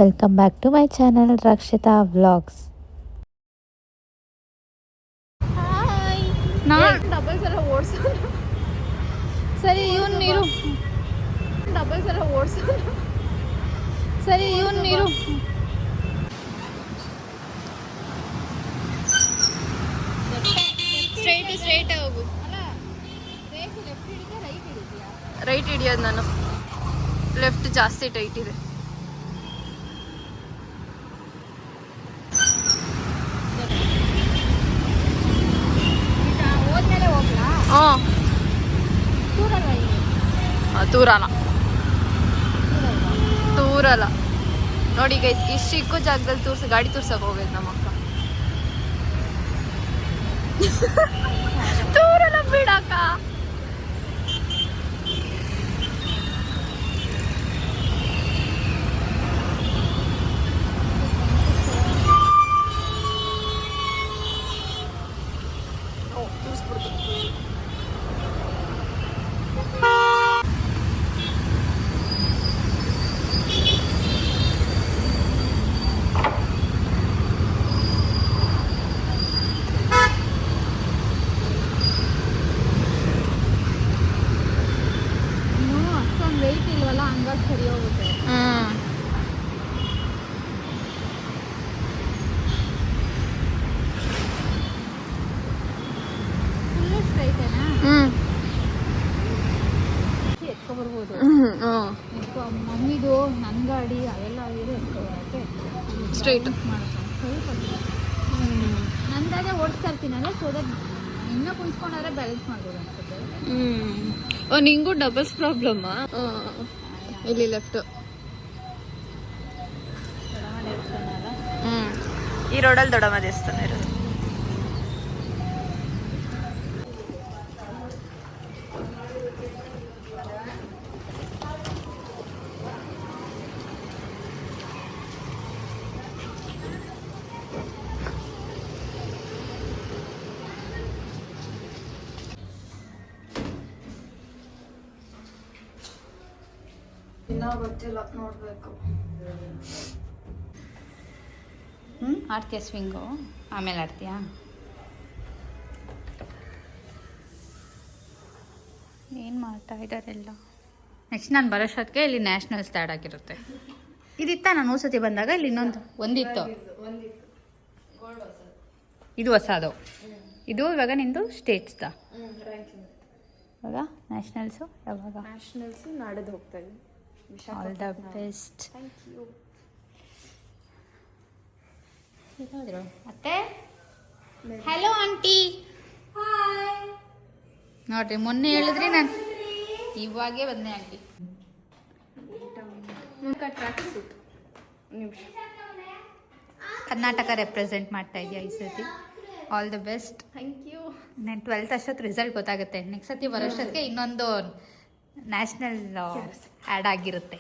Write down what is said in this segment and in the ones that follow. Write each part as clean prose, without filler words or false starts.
Welcome back to my channel Rakshita vlogs. Doubles ಎಲ್ಲ ಓಡಿಸೋ ಸರಿ ಇವನ್ ನೀರು ಡಬಲ್ಸ್ ಎಲ್ಲ ಓಡಿಸೋ ಸರಿ ಇವನ್ ನೀರು ಸ್ಟ್ರೈಟ್ ಹೋಗು. ಅಲ್ಲ ಬೇಕು ಲೆಫ್ಟ್ ಹಿಡಿದ್ಯಾ ರೈಟ್ ಹಿಡಿದ್ಯಾ? ರೈಟ್ ಹಿಡಿಯೋದು ನಾನು, ಲೆಫ್ಟ್ ಜಾಸ್ತಿ ಟೈಟ್ ಇದೆ. ಈಗ ಹೋದ್ಮೇಲೆ ಹೋಗ್ಲಾ? ಹಾಂ ದೂರಲ್ವಾ ಇಲ್ಲಿ? ತೂರಲ್ಲ ನೋಡಿ ಗೈಸ್, ಇಷ್ಟು ಚಿಕ್ಕ ಜಾಗದಲ್ಲಿ ಗಾಡಿ ತೋರ್ಸಕ್ ಹೋಗೋದು ನಮ್ಮ ಅಕ್ಕ. ತೂರಲ್ಲ ಬಿಡಕ್ಕ. ಇನ್ನೂ ಅಷ್ಟೊಂದು ವೆಯ್ಟ್ ಇಲ್ವಲ್ಲ, ಹಂಗಾಗಿ ಸರಿ ಹೋಗುತ್ತೆ. ಫುಲ್ಲು ಸ್ಟ್ರೈಟೇನಾ? ಎತ್ಕೊಬರ್ಬೋದು. ಮಮ್ಮಿದು ನನ್ನ ಗಾಡಿ ಅವೆಲ್ಲ ಆಗಿರೋ ಎತ್ಕೊಬರಕ್ಕೆ ಸ್ಟ್ರೈಟ್ ಮಾಡ್ತಾರೆ. ಸ್ವಲ್ಪ ನಂದಾದ್ರೆ ಓಡಿಸ್ತಾ ಇರ್ತೀನಲ್ಲ, ಸೊ ದಟ್ ಇನ್ನೂ ಕುಂತ್ಕೊಂಡಾದ್ರೆ ಬ್ಯಾಲೆನ್ಸ್ ಮಾಡ್ಬೋದು ಅನ್ಸುತ್ತೆ. ನಿಂಗೂ ಡಬಲ್ಸ್ ಪ್ರಾಬ್ಲಮ್ಮಾ? ಇಲ್ಲಿ ಲೆಫ್ಟ್. ಈ ರೋಡಲ್ಲಿ ದೊಡ್ಡಮ್ಮ ದೇವಸ್ಥಾನ ಇರೋದು. ಇನ್ನೂ ಗೊತ್ತಿಲ್ಲ, ನೋಡ್ಬೇಕು. ಆಡ್ತೀಯ ಸ್ವಿಂಗು? ಆಮೇಲೆ ಆಡ್ತೀಯಾ? ಏನು ಮಾಡ್ತಾ ಇದ್ದಾರೆಲ್ಲ? ನೆಕ್ಸ್ಟ್ ನಾನು ಬರೋಷ್ಟೊತ್ತಿಗೆ ಇಲ್ಲಿ ನ್ಯಾಷನಲ್ ಸ್ಟಾರ್ಟ್ ಆಗಿರುತ್ತೆ. ಇದಿತ್ತಾ ನಾನು ಸತಿ ಬಂದಾಗ ಇಲ್ಲಿ ಒಂದಿತ್ತು. ಇದು ಹೊಸದು. ಇದು ಇವಾಗ ನಿಂದು ಸ್ಟೇಟ್ಸ್ದ. ಇವಾಗ ನ್ಯಾಷನಲ್ಸು ಯಾವಾಗ? ನ್ಯಾಷನಲ್ಸ್ ನಾಡಿದ್ದು ಹೋಗ್ತಾ ಇದ್ದೀನಿ. All the best. Thank you. ಮತ್ತೆ ಹಲೋ ಆಂಟಿ. ನೋಡ್ರಿ, ಮೊನ್ನೆ ಹೇಳಿದ್ರಿ, ನಾನು ಇವಾಗೇ ಬಂದೆ ಆಂಟಿ. ಟ್ರ್ಯಾಕ್ ಸೂಟ್ ನಿಮಿಷ. ಕರ್ನಾಟಕ ರೆಪ್ರೆಸೆಂಟ್ ಮಾಡ್ತಾ ಇದೆಯಾ ಈ ಸತಿ? All the best. Thank you. ನಾನು 12th ಅಷ್ಟೊತ್ತು ರಿಸಲ್ಟ್ ಗೊತ್ತಾಗುತ್ತೆ. ನೆಕ್ಸ್ಟ್ ಸತಿ ಬರೋಷ್ಟೊತ್ತಿಗೆ ಇನ್ನೊಂದು ನ್ಯಾಷನಲ್ ಆ್ಯಡ್ ಆಗಿರುತ್ತೆ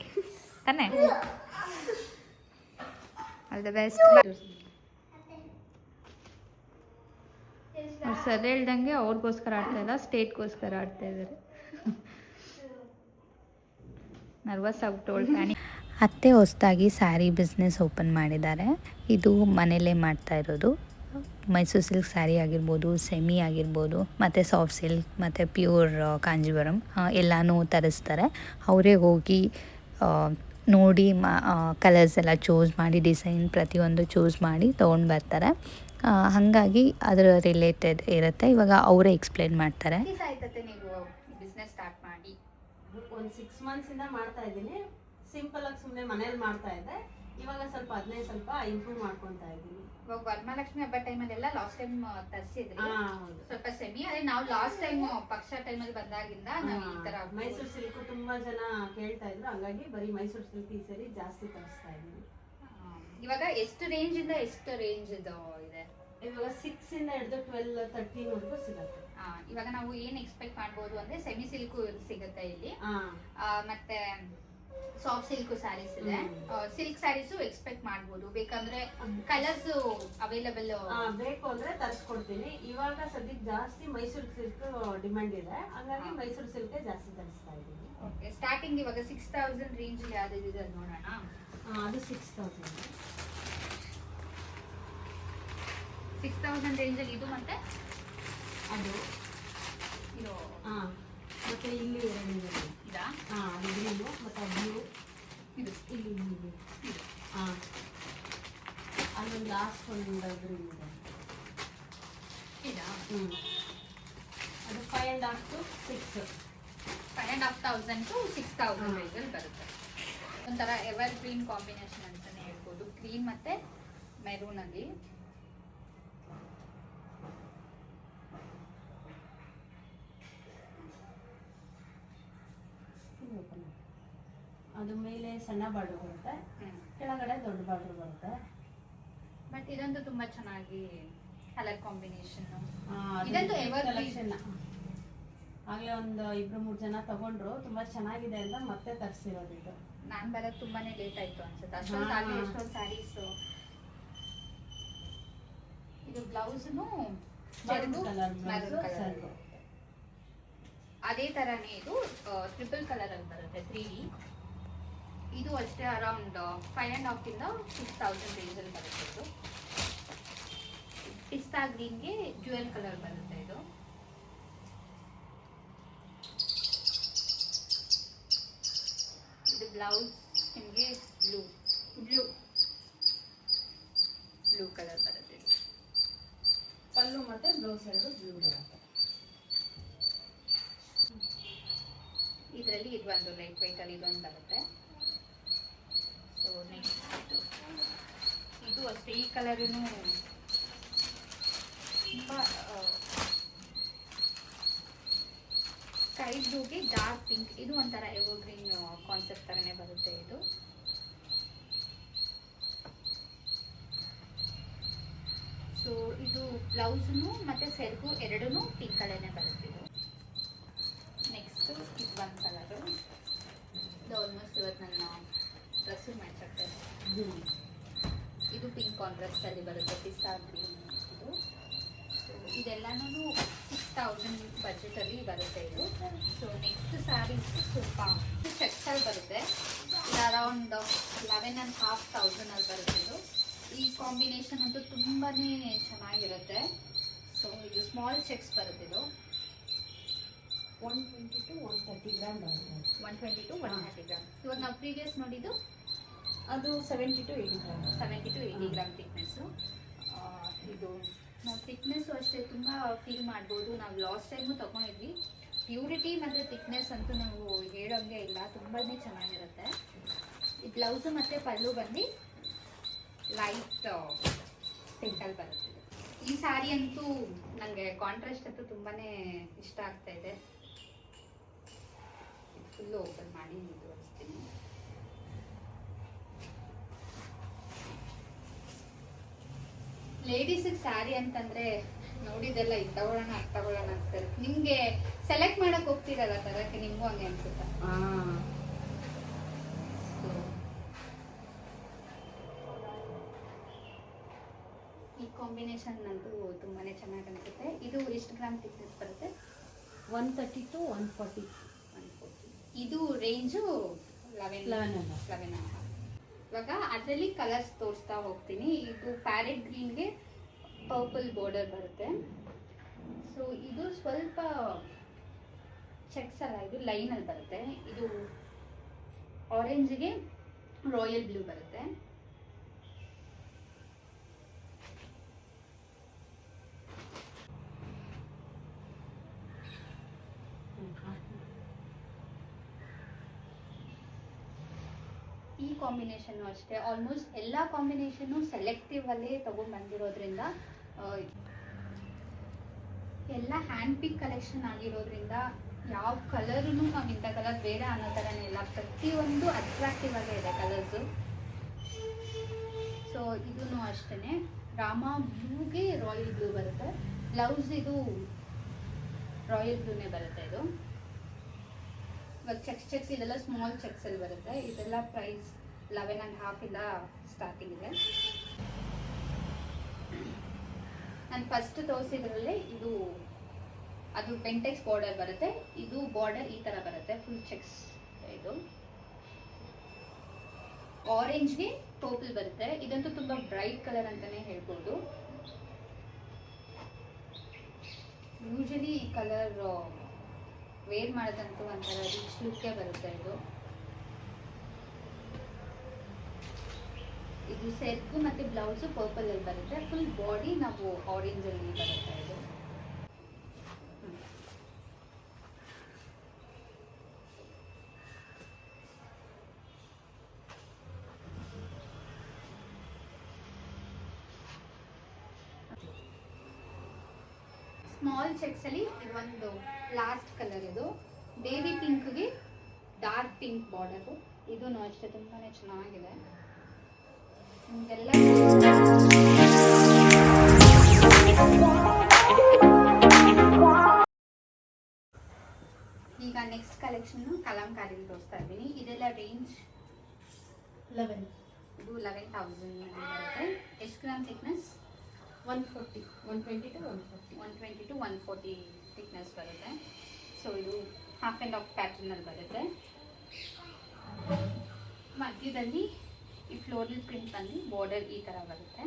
ತಾನೇ? All the best. ಅವ್ರು ಸರ್ ಹೇಳ್ದಂಗೆ ಅವ್ರಿಗೋಸ್ಕರ ಆಡ್ತಾ ಇಲ್ಲ, ಸ್ಟೇಟ್ಗೋಸ್ಕರ ಆಡ್ತಾ ಇದ್ದಾರೆ. ನರ್ವಸ್ ಆಗ್ಬಿಟ್ಟು ಓಲ್ಟಾಣಿ. ಅತ್ತೆ ಹೊಸದಾಗಿ ಸ್ಯಾರಿ ಬಿಸ್ನೆಸ್ ಓಪನ್ ಮಾಡಿದ್ದಾರೆ. ಇದು ಮನೆಯಲ್ಲೇ ಮಾಡ್ತಾ ಇರೋದು. ಮೈಸೂರು ಸಿಲ್ಕ್ ಸ್ಯಾರಿ ಆಗಿರ್ಬೋದು, ಸೆಮಿ ಆಗಿರ್ಬೋದು, ಮತ್ತು ಸಾಫ್ಟ್ ಸಿಲ್ಕ್ ಮತ್ತು ಪ್ಯೂರ್ ಕಾಂಜೀವರಂ ಎಲ್ಲನೂ ತರಿಸ್ತಾರೆ. ಅವರೇ ಹೋಗಿ ನೋಡಿ ಕಲರ್ಸ್ ಎಲ್ಲ ಚೂಸ್ ಮಾಡಿ, ಡಿಸೈನ್ ಪ್ರತಿಯೊಂದು ಚೂಸ್ ಮಾಡಿ ತೊಗೊಂಡು ಬರ್ತಾರೆ. ಹಾಗಾಗಿ ಅದರ ರಿಲೇಟೆಡ್ ಇರುತ್ತೆ. ಇವಾಗ ಅವರೇ ಎಕ್ಸ್ಪ್ಲೇನ್ ಮಾಡ್ತಾರೆ. ನೀವು ಬಿಸ್ನೆಸ್ ಸ್ಟಾರ್ಟ್ ಮಾಡಿ? ಒಂದು 6 ಮಂತ್ಸಿಂದ ಮಾಡ್ತಾ ಇದ್ದೀನಿ. ಸಿಂಪಲ್ ಆಗಿ ಸುಮ್ಮನೆ ಮನೇಲಿ ಮಾಡ್ತಾ ಇದ್ದೆ. ಇವಾಗ ಸ್ವಲ್ಪ ಇಂಪ್ರೂವ್ ಮಾಡ್ಕೊತಾ ಇದ್ದೀನಿ. ಇವಾಗ ವರಮಹಾಲಕ್ಷ್ಮಿ ಹಬ್ಬ ಟೈಮಲ್ಲೆಲ್ಲ ಲಾಸ್ಟ್ ಟೈಮ್ ತರಿಸಿದ್ರಿ ಸ್ವಲ್ಪ ಸೆಮಿ. ಅದೇ ನಾವು ಲಾಸ್ಟ್ ಟೈಮ್ ಪಕ್ಷ ಟೈಮಲ್ಲಿ ಬಂದಾಗಿಂದ ನಾವು ಈ ತರ ಮೈಸೂರು ಸಿಲ್ಕ್ ತುಂಬಾ ಜನ ಕೇಳ್ತಾ ಇದ್ರು, ಹಂಗಾಗಿ ಬರೀ ಮೈಸೂರು ಸಿಲ್ಕ್ ಈ ಸರಿ ಜಾಸ್ತಿ ತರಿಸ್ತಾ ಇದ್ದೀನಿ. ಇವಾಗ ಎಷ್ಟು ರೇಂಜ್ ಇಂದ ಎಷ್ಟು ರೇಂಜ್ ಇದೆ? ಇವಾಗ 6 ಇಂದ ಹಿಡಿದು 12, 13 ವರೆಗೂ ಸಿಗುತ್ತೆ. ಇವಾಗ ನಾವು ಏನ್ ಎಕ್ಸ್ಪೆಕ್ಟ್ ಮಾಡ್ಬೋದು ಅಂದ್ರೆ ಸೆಮಿ ಸಿಲ್ಕು ಸಿಗುತ್ತೆ ಇಲ್ಲಿ, ಮತ್ತೆ ಸಾಫ್ಟ್ ಸಿಲ್ಕ್ ಸ್ಯಾರೀಸ್ ಇದೆ. ಸಿಲ್ಕ್ ಸ್ಯಾರೀಸು ಎಕ್ಸ್ಪೆಕ್ಟ್ ಮಾಡ್ಬೋದು. ಬೇಕಂದ್ರೆ ಕಲರ್ಸ್ ಅವೈಲಬಲ್ ಬೇಕು ಅಂದ್ರೆ ತರಿಸ್ಕೊಡ್ತೀನಿ. ಇವಾಗ ಸದ್ಯಕ್ಕೆ ಜಾಸ್ತಿ ಮೈಸೂರು ಸಿಲ್ಕ್ ಡಿಮ್ಯಾಂಡ್ ಇದೆ, ಹಂಗಾಗಿ ಮೈಸೂರು ಸಿಲ್ಕ್ ಜಾಸ್ತಿ ತರಿಸ್ತಾ ಇದ್ದೀನಿ. ಸ್ಟಾರ್ಟಿಂಗ್ ಇವಾಗ 6000 ರೇಂಜ್ ಯಾವ್ದು ಇದೆ ನೋಡೋಣ. ಅದು 6000. 6000 ರೇಂಜಲ್ಲಿ ಇದು ಮತ್ತೆ ಅದು ಇದು ಮತ್ತೆ ಇಲ್ಲಿ 2 ಇದೆ. ಇದಾ? ಅದು ಗ್ರೀನು ಮತ್ತು ಬ್ಲೂ. ಇದು ಇಲ್ಲಿ ಇದು ಅಲ್ಲೊಂದು ಲಾಸ್ಟ್ ಒಂದು ಗ್ರೀನ್ ಇದೆ. ಇದಾ? ಅದು 5.5 to 6. 5,500 to 6,000 ರೇಂಜಲ್ಲಿ ಬರುತ್ತೆ. ಒಂಥರ ಎವರ್ ಗ್ರೀನ್ ಕಾಂಬಿನೇಷನ್ ಅಂತಾನೆ ಹೇಳ್ಬೋದು, ಗ್ರೀನ್ ಮತ್ತೆ ಮೆರೂನ್ ಅಲ್ಲಿ. ಅದು ಮೇಲೆ ಸಣ್ಣ ಬಾರ್ಡರ್ ಬರುತ್ತೆ, ಕೆಳಗಡೆ ದೊಡ್ಡ ಬಾರ್ಡರ್ ಬರುತ್ತೆ. ಬಟ್ ಇದಂತೂ ತುಂಬಾ ಚೆನ್ನಾಗಿ ಕಲರ್ ಕಾಂಬಿನೇಷನ್. ಇದಂತೂ ಎವರ್ ಕಲೆಕ್ಷನ್. ಆಗ್ಲೇ ಒಂದು 2-3 ಜನ ತಗೊಂಡ್ರು, ತುಂಬಾ ಚೆನ್ನಾಗಿದೆ ಅಂತ ಮತ್ತೆ ತರಿಸಿರೋದು ಇದು. ನಾನ್ ಬರೋದು ತುಂಬಾನೇ ಲೇಟ್ ಆಯ್ತು ಅನ್ಸುತ್ತೆ, ಅಷ್ಟೊಂದು ಎಷ್ಟೊಂದು ಸ್ಯಾರೀಸ್. ಇದು ಬ್ಲೌಸ್ನು ಅದೇ ತರಾನೇ, ಇದು ಟ್ರಿಪಲ್ ಕಲರ್ ಅಲ್ಲಿ ಬರುತ್ತೆ, 3D. ಇದು ಅಷ್ಟೇ ಅರೌಂಡ್ 5.5 ಇಂದ 6,000 ರೇಂಜ್ ಅಲ್ಲಿ ಬರುತ್ತೆ. ಇದು ಪಿಸ್ತಾ ಗ್ರೀನ್ಗೆ ಜ್ಯುವೆಲ್ ಕಲರ್ ಬರುತ್ತೆ. ಇದು ಬ್ಲೌಸ್ ನಿಮಗೆ ಬ್ಲೂ ಕಲರ್ ಬರುತ್ತೆ. ಪಲ್ಲು ಮತ್ತೆ ಬ್ಲೌಸ್ ಎರಡು ಬ್ಲೂ ಬರುತ್ತೆ. ಇದರಲ್ಲಿ ಇದು ಒಂದು ಲೈಟ್ ವೆಯ್ಟ್ ಅಲ್ಲಿ ಇದೊಂದು ಬರುತ್ತೆ. ಸೊ ನೆಕ್ಸ್ಟ್ ಇದು ಅಷ್ಟೇ, ಈ ಕಲರೂ ತುಂಬ ಸ್ಕೈ ಬ್ಲೂಗೆ ಡಾರ್ಕ್ ಪಿಂಕ್. ಇದು ಒಂಥರ ಎವರ್ ಗ್ರೀನ್ ಕಾನ್ಸೆಪ್ಟ್ ಥರನೇ ಬರುತ್ತೆ. ಇದು ಸೊ ಇದು ಬ್ಲೌಸ್ನು ಮತ್ತು ಸೆರಗು ಎರಡೂ ಪಿಂಕ್ ಕಲರ್ನೇ ಬರುತ್ತೆ. ಇದು ನೆಕ್ಸ್ಟು ಇದು ಒಂದು ಕಲರು, ಇದು ಆಲ್ಮೋಸ್ಟ್ ಇವತ್ತು ನನ್ನ ಡ್ರೆಸ್ಸು ಮ್ಯಾಚ್ ಆಗ್ತದೆ. ಇದು ಪಿಂಕ್ ಕಾಂಟ್ರಾಸ್ಟಲ್ಲಿ ಬರುತ್ತೆ, ಪಿಸ್ತಾ ಗ್ರೀನ್. ಇದು ಸೊ ಇದೆಲ್ಲನೂ 6,000 ಬಜೆಟಲ್ಲಿ ಬರುತ್ತೆ. ಇದು ಸೊ ನೆಕ್ಸ್ಟ್ ಸ್ಯಾರೀಸ್ ಸ್ವಲ್ಪ ಚೆಕ್ಸಲ್ಲಿ ಬರುತ್ತೆ. ಇದು ಅರೌಂಡ್ 11,500 ಅಲ್ಲಿ ಬರುತ್ತೆ. ಇದು ಈ ಕಾಂಬಿನೇಷನ್ ಅಂತೂ ತುಂಬಾ ಚೆನ್ನಾಗಿರುತ್ತೆ. ಸೊ ಇದು ಸ್ಮಾಲ್ ಚೆಕ್ಸ್ ಬರುತ್ತೆ. ಇದು 120 to 130 ಗ್ರಾಮ್ ಬರುತ್ತೆ. 120 to 130 ಗ್ರಾಮ್. ಇವಾಗ ನಾವು ಪ್ರೀವಿಯಸ್ ನೋಡಿದ್ದು ಅದು 70 to 80 gram. 70 to 80 gram thickness. ಇದು ನಾವು ಥಿಕ್ನೆಸ್ಸು ಅಷ್ಟೇ ತುಂಬ ಫೀಲ್ ಮಾಡ್ಬೋದು. ನಾವು ಲಾಸ್ಟ್ ಟೈಮು ತೊಗೊಂಡಿದ್ವಿ. ಪ್ಯೂರಿಟಿ ಮತ್ತು ಥಿಕ್ನೆಸ್ ಅಂತೂ ನಾವು ಹೇಳೋಂಗೆ ಇಲ್ಲ, ತುಂಬಾ ಚೆನ್ನಾಗಿರುತ್ತೆ. ಈ ಬ್ಲೌಸು ಮತ್ತು ಪಲ್ಲು ಬಂದು ಲೈಟ್ ಪಿಂಕಲ್ಲಿ ಬರುತ್ತೆ. ಈ ಸ್ಯಾರಿ ಅಂತೂ ನನಗೆ ಕಾಂಟ್ರಾಸ್ಟ್ ಅಂತೂ ತುಂಬಾ ಇಷ್ಟ ಆಗ್ತಾ ಇದೆ. ಫುಲ್ಲು ಓಪನ್ ಮಾಡಿ ತೋರಿಸ್ತೀನಿ. ಲೇಡೀಸಿಗೆ ಸ್ಯಾರಿ ಅಂತಂದರೆ ನೋಡಿದೆಲ್ಲ ಇದು ತಗೊಳ್ಳೋಣ ಅದು ತಗೊಳ್ಳೋಣ ಅಂತಾರೆ. ನಿಮಗೆ ಸೆಲೆಕ್ಟ್ ಮಾಡೋಕೆ ಹೋಗ್ತಿರಲ್ಲ ತರಕ್ಕೆ, ನಿಮಗೂ ಹಂಗೆ ಅನ್ಸುತ್ತಾ? ಈ ಕಾಂಬಿನೇಷನ್ ಅಂತೂ ತುಂಬಾ ಚೆನ್ನಾಗಿ ಅನಿಸುತ್ತೆ. ಇದು ಎಷ್ಟು ಗ್ರಾಮ್ ಥಿಕ್ನೆಸ್ ಬರುತ್ತೆ? 130 to 140. ಇದು ರೇಂಜು 11. ಇವಾಗ ಅದರಲ್ಲಿ ಕಲರ್ಸ್ ತೋರಿಸ್ತಾ ಹೋಗ್ತೀನಿ. ಇದು ಪ್ಯಾರೆಟ್ ಗ್ರೀನ್ಗೆ ಪರ್ಪಲ್ ಬಾರ್ಡರ್ ಬರುತ್ತೆ. ಸೊ ಇದು ಸ್ವಲ್ಪ ಚೆಕ್ಸ್ ಅಲ್ಲ, ಇದು ಲೈನಲ್ಲಿ ಬರುತ್ತೆ. ಇದು ಆರೆಂಜ್ಗೆ ರಾಯಲ್ ಬ್ಲೂ ಬರುತ್ತೆ. ಈ ಕಾಂಬಿನೇಷನ್ನು ಅಷ್ಟೇ, ಆಲ್ಮೋಸ್ಟ್ ಎಲ್ಲ ಕಾಂಬಿನೇಷನ್ನು ಸೆಲೆಕ್ಟಿವ್ ಅಲ್ಲೇ ತಗೊಂಡು ಬಂದಿರೋದ್ರಿಂದ, ಎಲ್ಲ ಹ್ಯಾಂಡ್ ಪಿಕ್ ಕಲೆಕ್ಷನ್ ಆಗಿರೋದ್ರಿಂದ ಯಾವ ಕಲರೂ ನಾವು ಇಂಥ ಕಲರ್ ಬೇಡ ಅನ್ನೋ ಥರನೇ ಇಲ್ಲ, ಪ್ರತಿಯೊಂದು ಅಟ್ರಾಕ್ಟಿವ್ ಆಗೇ ಇದೆ ಕಲರ್ಸು. ಸೊ ಇದೂ ಅಷ್ಟೇ, ರಾಮಾ ಬ್ಲೂಗೆ ರಾಯಲ್ ಬ್ಲೂ ಬರುತ್ತೆ. ಬ್ಲೌಸ್ ಇದು ರಾಯಲ್ ಬ್ಲೂನೇ ಬರುತ್ತೆ. ಇದು ಇವಾಗ ಚೆಕ್ಸ್ ಇದೆಲ್ಲ ಸ್ಮಾಲ್ ಚೆಕ್ಸಲ್ಲಿ ಬರುತ್ತೆ. ಇದೆಲ್ಲ ಪ್ರೈಸ್ 11.5 ಇಂದ ಸ್ಟಾರ್ಟಿಂಗ್ ಇದೆ. ನಾನು ಫಸ್ಟ್ ತೋರಿಸಿದ್ರಲ್ಲೇ ಇದು ಅದು ಪೆಂಟೆಕ್ಸ್ ಬಾರ್ಡರ್ ಬರುತ್ತೆ. ಇದು ಬಾರ್ಡರ್ ಈ ಥರ ಬರುತ್ತೆ, ಫುಲ್ ಚೆಕ್ಸ್. ಇದು ಆರೆಂಜ್ಗೆ ಪರ್ಪಲ್ ಬರುತ್ತೆ. ಇದಂತೂ ತುಂಬಾ ಬ್ರೈಟ್ ಕಲರ್ ಅಂತಾನೆ ಹೇಳ್ಬೋದು. ಯೂಶಲಿ ಈ ಕಲರ್ ವೇರ್ ಮಾಡೋದಂತೂ ಒಂಥರ ರಿಚ್ ಲುಕ್ಕೇ ಬರುತ್ತೆ. ಇದು ಸೆರ್ಗು ಮತ್ತು ಬ್ಲೌಸು ಪರ್ಪಲಲ್ಲಿ ಬರುತ್ತೆ. ಫುಲ್ ಬಾಡಿ ನಾವು ಆರೆಂಜಲ್ಲಿ ಬರುತ್ತೆ ಇದು. ಸ್ಮಾಲ್ ಚೆಕ್ಸಲ್ಲಿ ಇದೊಂದು ಲಾಸ್ಟ್ ಕಲರ್. ಇದು ಬೇಬಿ ಪಿಂಕ್ಗೆ ಡಾರ್ಕ್ ಪಿಂಕ್ ಬಾರ್ಡರು. ಇದೂ ಅಷ್ಟೇ ತುಂಬಾ ಚೆನ್ನಾಗಿದೆ. ನಿಮಗೆಲ್ಲ ಈಗ ನೆಕ್ಸ್ಟ್ ಕಲೆಕ್ಷನ್ ಕಲಂಕಾರಿ ತೋರಿಸ್ತಾ ಇದ್ದೀನಿ. ಇದೆಲ್ಲ ರೇಂಜ್ 11. ಇದು 11,000 ಬರುತ್ತೆ. ಎಷ್ಟು gram thickness? 140, 120 to 140. 120 to 140 thickness ಬರುತ್ತೆ. ಸೊ ಇದು ಹಾಫ್ ಆ್ಯಂಡ್ ಹಾಫ್ ಪ್ಯಾಟರ್ನಲ್ಲಿ ಬರುತ್ತೆ. ಮಧ್ಯದಲ್ಲಿ ಈ ಫ್ಲೋರಲ್ ಪ್ರಿಂಟ್ ಬಂದು ಬಾರ್ಡರ್ ಈ ಥರ ಬರುತ್ತೆ.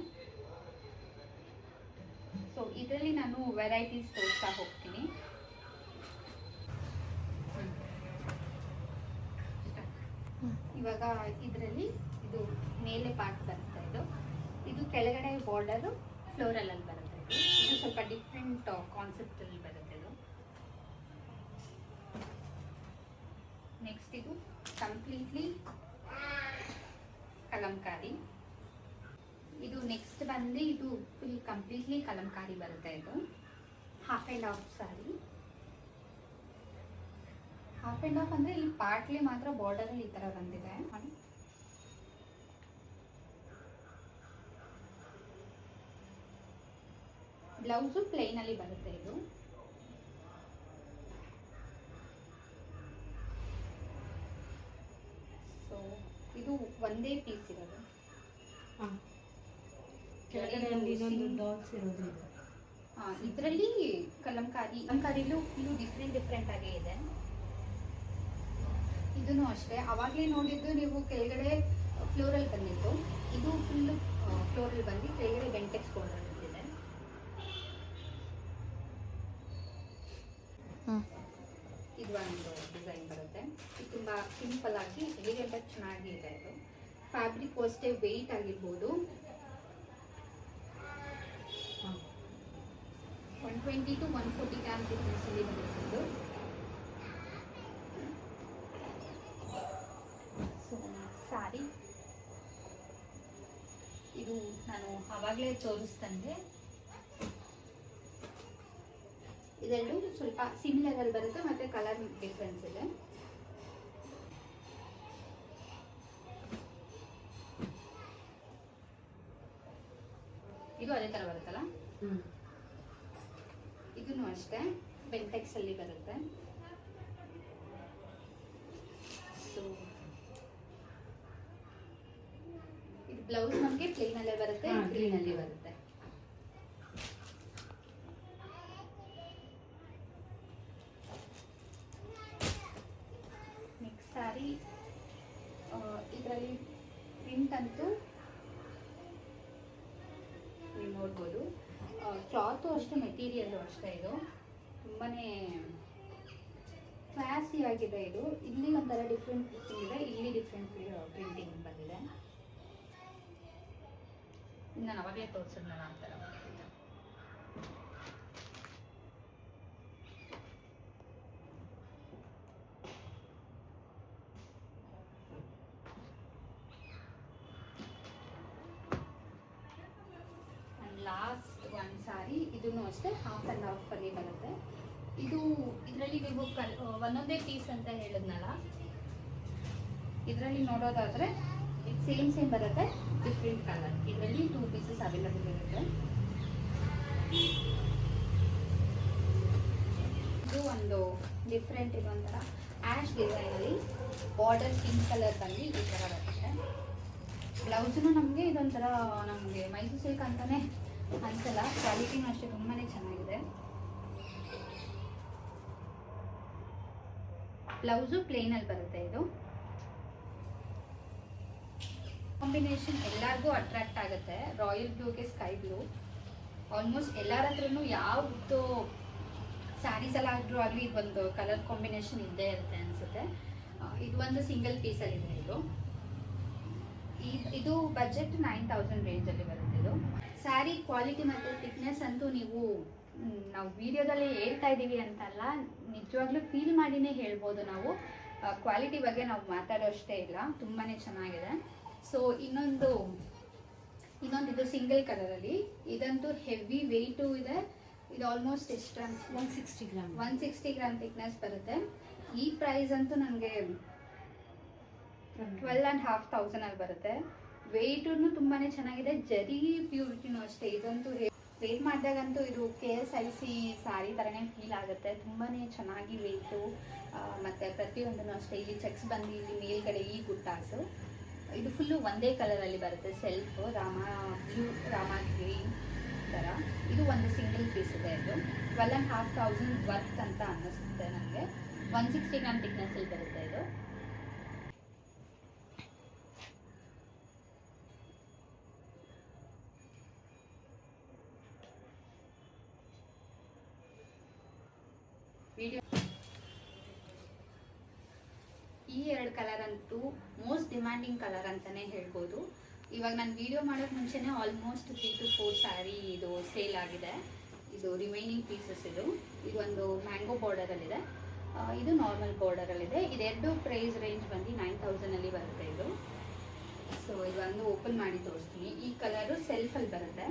ಸೊ ಇದರಲ್ಲಿ ನಾನು ವೆರೈಟೀಸ್ ತೋರಿಸ್ತಾ ಹೋಗ್ತೀನಿ. ಇವಾಗ ಇದರಲ್ಲಿ ಇದು ಮೇಲೆ ಪಾರ್ಟ್ ಬರುತ್ತೆ. ಇದು ಕೆಳಗಡೆ ಬಾರ್ಡರು ಫ್ಲೋರಲಲ್ಲಿ ಬರುತ್ತೆ. ಇದು ಸ್ವಲ್ಪ ಡಿಫ್ರೆಂಟ್ ಕಾನ್ಸೆಪ್ಟಲ್ಲಿ ಬರುತ್ತೆ. ನೆಕ್ಸ್ಟ್ ಇದು ಕಂಪ್ಲೀಟ್ಲಿ ಕಲಂಕಾರಿ. ಇದು ನೆಕ್ಸ್ಟ್ ಬಂದು ಇದು ಫುಲ್ ಕಂಪ್ಲೀಟ್ಲಿ ಕಲಂಕಾರಿ ಬರುತ್ತೆ. ಇದು half and half sorry. Half and half ಅಂದರೆ ಇಲ್ಲಿ ಪಾರ್ಟ್ಲಿ ಮಾತ್ರ ಬಾರ್ಡರಲ್ಲಿ ಈ ಥರ ಬಂದಿದೆ. ಬ್ಲೌಸು ಪ್ಲೇನಲ್ಲಿ ಬರುತ್ತೆ. ಇದು ಸೊ ಇದು ಒಂದೇ ಪೀಸ್ ಇರೋದು. ಇದರಲ್ಲಿ ಕಲಂಕಾರಿಲೂ ಫುಲ್ಲು ಡಿಫ್ರೆಂಟ್ ಆಗೇ ಇದೆ. ಇದೂ ಅಷ್ಟೇ. ಅವಾಗಲೇ ನೋಡಿದ್ದು ನೀವು ಕೆಳಗಡೆ ಫ್ಲೋರಲ್ ಬಂದಿತ್ತು. ಇದು ಫುಲ್ಲು ಫ್ಲೋರಲ್ ಬಂದು ಕೆಳಗಡೆ ಬೆಂಟೆಕ್ಸ್ ಬಾರ್ಡರ್ ಬಂದಿದೆ. ಇದು ಒಂದು ಡಿಸೈನ್ ಬರುತ್ತೆ. ಇದು ತುಂಬ ಸಿಂಪಲ್ ಆಗಿ ಎಲಿಗೆಂಟ್ ಚೆನ್ನಾಗಿ ಇದೆ. ಇದು ಫ್ಯಾಬ್ರಿಕ್ ಅಷ್ಟೇ ವೆಯ್ಟ್ ಆಗಿರ್ಬೋದು. 120 to 140 ಗ್ರಾಮ್ ಥಿಕ್ನೆಸ್ಸಲ್ಲಿ ಬರುತ್ತೆ ಇದು. ಸೊ ಸಾರಿ ಇದು ನಾನು ಆವಾಗಲೇ ತೋರಿಸ್ತಂದೆ. ಇದೆರಡು ಸ್ವಲ್ಪ ಸಿಮಿಲರಲ್ಲಿ ಬರುತ್ತೆ ಮತ್ತು ಕಲರ್ ಡಿಫ್ರೆನ್ಸ್ ಇದೆ. ಇದು ಅದೇ ಥರ ಬರುತ್ತಲ್ಲ. ಇದೂ ಅಷ್ಟೇ ಬೆಂಟೆಕ್ಸಲ್ಲಿ ಬರುತ್ತೆ. ಸೊ ಇದು ಬ್ಲೌಸ್ ನಮಗೆ ಪ್ಲೇನಲ್ಲೇ ಬರುತ್ತೆ, ಗ್ರೀನಲ್ಲಿ ಬರುತ್ತೆ. ನೆಕ್ಸ್ಟ್ ಸಾರಿ ಇದರಲ್ಲಿ ಪ್ರಿಂಟ್ ಅಂತೂ ನೀವು ನೋಡ್ಬೋದು. ಕ್ಲಾತು ಅಷ್ಟೇ, ಮೆಟೀರಿಯಲ್ಲು ಅಷ್ಟೇ. ಇದು ತುಂಬಾ ಕ್ಲಾಸಿ ಆಗಿದೆ. ಇದು ಇಲ್ಲಿ ಒಂಥರ ಡಿಫ್ರೆಂಟ್ ಪ್ರಿಂಟಿಂಗ್ ಇದೆ, ಇಲ್ಲಿ ಡಿಫ್ರೆಂಟ್ ಪ್ರಿಂಟಿಂಗ್ ಬಂದಿದೆ. ನಾನು ಅವಾಗಲೇ ತೋರಿಸಿದ್ನಲ್ಲ ಆ ಥರ. ಲಾಸ್ಟ್ ಒಂದು ಸಾರಿ ಇದೂ ಅಷ್ಟೇ ಹಾಫ್ ಆ್ಯಂಡ್ ಹಾಫ್ ಅಲ್ಲಿ ಬರುತ್ತೆ. ಇದು ಇದರಲ್ಲಿ ನೀವು ಒಂದೊಂದೇ ಪೀಸ್ ಅಂತ ಹೇಳಿದ್ನಲ್ಲ, ಇದರಲ್ಲಿ ನೋಡೋದಾದರೆ ಇದು ಸೇಮ್ ಬರುತ್ತೆ, ಡಿಫ್ರೆಂಟ್ ಕಲರ್. ಇದರಲ್ಲಿ 2 ಪೀಸಸ್ ಅವೈಲಬಲ್ ಇರುತ್ತೆ. ಇದು ಒಂದು ಡಿಫ್ರೆಂಟ್, ಇದೊಂಥರ ಆ್ಯಶ್ ಡಿಸೈನಲ್ಲಿ ಬಾರ್ಡರ್ ಪಿಂಕ್ ಕಲರ್ ಬಂದು ಈ ಥರ ಬರುತ್ತೆ. ಬ್ಲೌಸೂ ನಮಗೆ ಇದೊಂಥರ ನಮಗೆ ಮೈಸೂರು ಸಿಲ್ಕ್ ಅಂತಲೇ ಅನ್ಸಲ್ಲ, ಕ್ವಾಲಿಟಿನೂ ಅಷ್ಟೇ ತುಂಬಾ ಚೆನ್ನಾಗಿದೆ. ಬ್ಲೌಸು ಪ್ಲೇನಲ್ಲಿ ಬರುತ್ತೆ. ಇದು ಕಾಂಬಿನೇಷನ್ ಎಲ್ಲರಿಗೂ ಅಟ್ರಾಕ್ಟ್ ಆಗುತ್ತೆ. ರಾಯಲ್ ಬ್ಲೂಗೆ ಸ್ಕೈ ಬ್ಲೂ ಆಲ್ಮೋಸ್ಟ್ ಎಲ್ಲರ ಹತ್ರನೂ ಯಾವುದು ಸ್ಯಾರೀಸ್ ಎಲ್ಲ ಆದ್ರೂ ಆಗಲಿ ಇದೊಂದು ಕಲರ್ ಕಾಂಬಿನೇಷನ್ ಇದ್ದೇ ಇರುತ್ತೆ ಅನಿಸುತ್ತೆ. ಇದು ಒಂದು ಸಿಂಗಲ್ ಪೀಸಲ್ಲಿದೆ. ಇದು ಬಜೆಟ್ 9000 ರೇಂಜಲ್ಲಿ ಬರುತ್ತೆ. ಇದು ಸ್ಯಾರಿ ಕ್ವಾಲಿಟಿ ಮತ್ತು ಥಿಕ್ನೆಸ್ ಅಂತೂ ನಾವು ವಿಡಿಯೋದಲ್ಲಿ ಹೇಳ್ತಾ ಇದ್ದೀವಿ ಅಂತಲ್ಲ, ನಿಜವಾಗ್ಲೂ ಫೀಲ್ ಮಾಡಿನೇ ಹೇಳ್ಬೋದು. ನಾವು ಕ್ವಾಲಿಟಿ ಬಗ್ಗೆ ನಾವು ಮಾತಾಡೋ ಅಷ್ಟೇ ಇಲ್ಲ, ತುಂಬಾ ಚೆನ್ನಾಗಿದೆ. ಸೊ ಇನ್ನೊಂದು ಇದು ಸಿಂಗಲ್ ಕಲರಲ್ಲಿ, ಇದಂತೂ ಹೆವಿ ವೆಯ್ಟು ಇದೆ. ಇದು ಆಲ್ಮೋಸ್ಟ್ ಎಷ್ಟು 160 ಗ್ರಾಮ್ 160 ಗ್ರಾಮ್ ಥಿಕ್ನೆಸ್ ಬರುತ್ತೆ. ಈ ಪ್ರೈಸ್ ಅಂತೂ ನನಗೆ 12,500 ಅಲ್ಲಿ ಬರುತ್ತೆ. ವೆಯ್ಟೂ ತುಂಬಾ ಚೆನ್ನಾಗಿದೆ, ಜರಿ ಪ್ಯೂರಿಟಿನೂ ಅಷ್ಟೇ. ಇದಂತೂ ವೇರ್ ಮಾಡಿದಾಗಂತೂ ಇದು KSIC ಸ್ಯಾರಿ ಥರನೇ ಫೀಲ್ ಆಗುತ್ತೆ. ತುಂಬಾ ಚೆನ್ನಾಗಿ ವೆಯ್ಟು ಮತ್ತು ಪ್ರತಿಯೊಂದೂ ಅಷ್ಟೇ. ಇಲ್ಲಿ ಚೆಕ್ಸ್ ಬಂದು ಇಲ್ಲಿ ಮೇಲ್ಗಡೆ ಈ ಬುಟ್ಟಾಸು ಇದು ಫುಲ್ಲು ಒಂದೇ ಕಲರಲ್ಲಿ ಬರುತ್ತೆ. Self Rama blue, Rama green ಥರ. ಇದು ಒಂದು ಸಿಂಗಲ್ ಪೀಸ್ ಇದೆ. ಇದು 12,500 ವರ್ತ್ ಅಂತ ಅನ್ನಿಸುತ್ತೆ ನನಗೆ. 160 ಗ್ರಾಮ್ ಥಿಕ್ನೆಸ್ಸಲ್ಲಿ ಬರುತ್ತೆ ಇದು. ಈ 2 ಕಲರ್ ಅಂತೂ ಮೋಸ್ಟ್ ಡಿಮ್ಯಾಂಡಿಂಗ್ ಕಲರ್ ಅಂತಲೇ ಹೇಳ್ಬೋದು. ಇವಾಗ ನಾನು ವಿಡಿಯೋ ಮಾಡೋಕ್ಕೆ ಮುಂಚೆನೇ ಆಲ್ಮೋಸ್ಟ್ 3 to 4 ಸ್ಯಾರಿ ಇದು ಸೇಲ್ ಆಗಿದೆ. ಇದು ರಿಮೈನಿಂಗ್ ಪೀಸಸ್. ಇದೊಂದು ಮ್ಯಾಂಗೋ ಬಾರ್ಡರಲ್ಲಿದೆ, ಇದು ನಾರ್ಮಲ್ ಬಾರ್ಡರಲ್ಲಿದೆ. ಇದೆರಡು ಪ್ರೈಸ್ ರೇಂಜ್ ಬಂದು 9000ಅಲ್ಲಿ ಬರುತ್ತೆ ಇದು. ಸೊ ಇದೊಂದು ಓಪನ್ ಮಾಡಿ ತೋರಿಸ್ತೀನಿ. ಈ ಕಲರು ಸೆಲ್ಫಲ್ಲಿ ಬರುತ್ತೆ.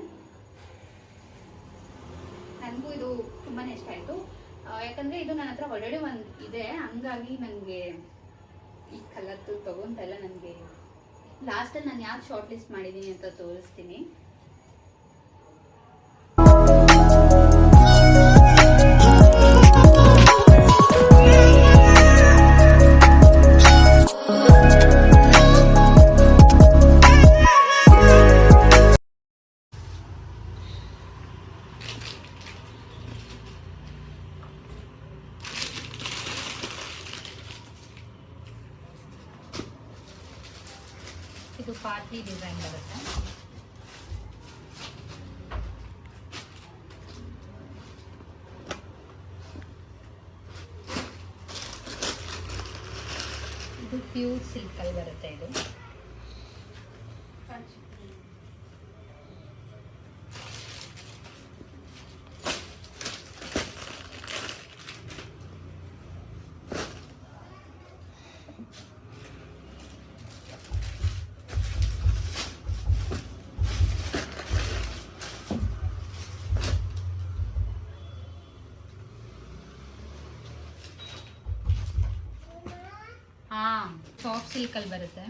ನನಗೂ ಇದು ತುಂಬಾ ಇಷ್ಟ ಆಯಿತು, ಯಾಕಂದರೆ ಇದು ನನ್ನ ಹತ್ರ ಆಲ್ರೆಡಿ ಒಂದು ಇದೆ. ಹಂಗಾಗಿ ನನಗೆ ಈ ಕಲರ್ದು ತೊಗೊತಾ ಇಲ್ಲ. ನನಗೆ ಲಾಸ್ಟಲ್ಲಿ ನಾನು ಯಾಕೆ ಶಾರ್ಟ್ ಲಿಸ್ಟ್ ಮಾಡಿದ್ದೀನಿ ಅಂತ ತೋರಿಸ್ತೀನಿ. ಇದು ಪಾರ್ಟಿ ಡಿಸೈನ್ ಬರುತ್ತೆ. ಇದು ಪ್ಯೂರ್ ಸಿಲ್ಕಲ್ಲಿ ಬರುತ್ತೆ. ಇದು ಸಾಫ್ಟ್ ಸಿಲ್ಕಲ್ಲಿ ಬರುತ್ತೆ.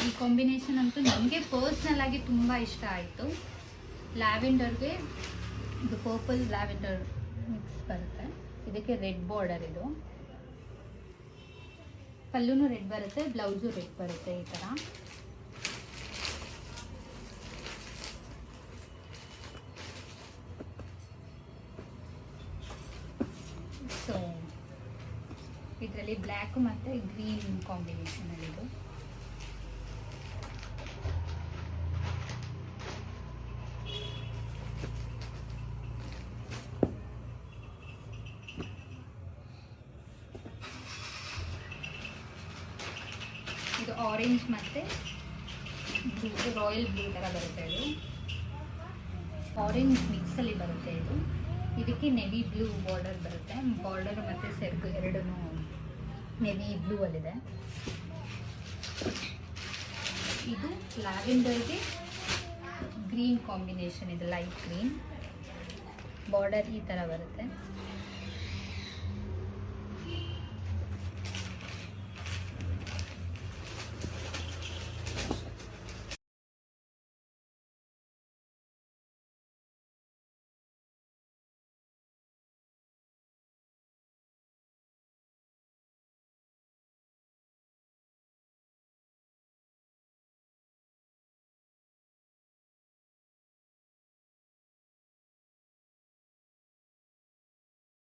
ಈ ಕಾಂಬಿನೇಷನ್ ಅಂತೂ ನನಗೆ ಪರ್ಸ್ನಲ್ ಆಗಿ ತುಂಬ ಇಷ್ಟ ಆಯಿತು. ಲ್ಯಾವೆಂಡರ್ಗೆ ಇದು ಪರ್ಪಲ್ ಲ್ಯಾವೆಂಡರ್ ಮಿಕ್ಸ್ ಬರುತ್ತೆ. ಇದಕ್ಕೆ ರೆಡ್ ಬಾರ್ಡರ್. ಇದು ಪಲ್ಲುನು ರೆಡ್ ಬರುತ್ತೆ, ಬ್ಲೌಸು ರೆಡ್ ಬರುತ್ತೆ. ಈ ಥರ ಸೊ ಇದರಲ್ಲಿ ಬ್ಲ್ಯಾಕ್ ಮತ್ತು ಗ್ರೀನ್ ಕಾಂಬಿನೇಷನಲ್ಲಿ ಇದು. ಇದು ಆರೆಂಜ್ ಮತ್ತು ಬ್ಲೂ, ರಾಯಲ್ ಬ್ಲೂ ಥರ ಬರುತ್ತೆ. ಇದು ಆರೆಂಜ್ ಮಿಕ್ಸಲ್ಲಿ ಬರುತ್ತೆ. ಇದು ಇದಕ್ಕೆ ನೆವಿ ಬ್ಲೂ ಬಾರ್ಡರ್ ಬರುತ್ತೆ. ಬಾರ್ಡರ್ ಮತ್ತು ಸೆರ್ಗು ಎರಡೂ ನೆವಿ ಬ್ಲೂ ಅಲ್ಲಿದೆ. ಇದು ಲ್ಯಾವೆಂಡರ್ಗೆ ಗ್ರೀನ್ ಕಾಂಬಿನೇಷನ್. ಇದು ಲೈಟ್ ಗ್ರೀನ್ ಬಾರ್ಡರ್ ಈ ಥರ ಬರುತ್ತೆ.